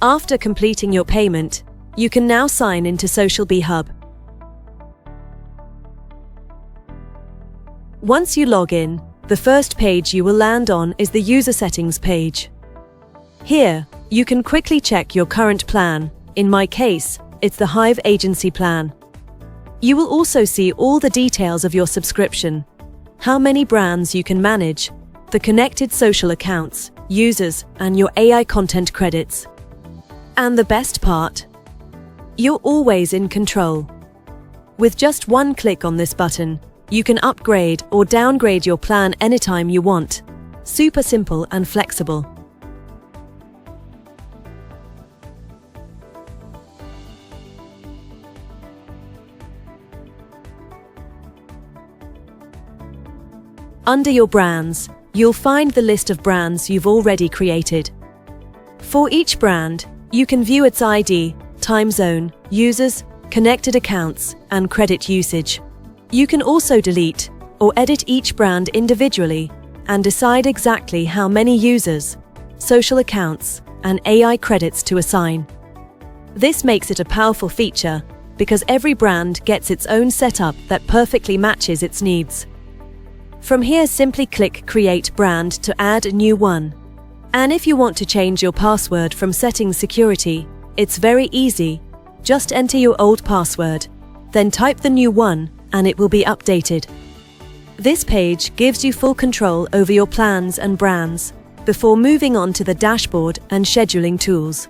After completing your payment, you can now sign into SocialBeeHub. Once you log in, the first page you will land on is the user settings page. Here, you can quickly check your current plan. In my case, it's the Hive Agency plan. You will also see all the details of your subscription, how many brands you can manage, the connected social accounts, users, and your AI content credits. And the best part? You're always in control. With just one click on this button, you can upgrade or downgrade your plan anytime you want. Super simple and flexible. Under your brands, you'll find the list of brands you've already created. For each brand, you can view its ID, time zone, users, connected accounts, and credit usage. You can also delete or edit each brand individually and decide exactly how many users, social accounts, and AI credits to assign. This makes it a powerful feature because every brand gets its own setup that perfectly matches its needs. From here, simply click Create Brand to add a new one. And if you want to change your password from Settings Security, it's very easy. Just enter your old password, then type the new one, and it will be updated. This page gives you full control over your plans and brands before moving on to the dashboard and scheduling tools.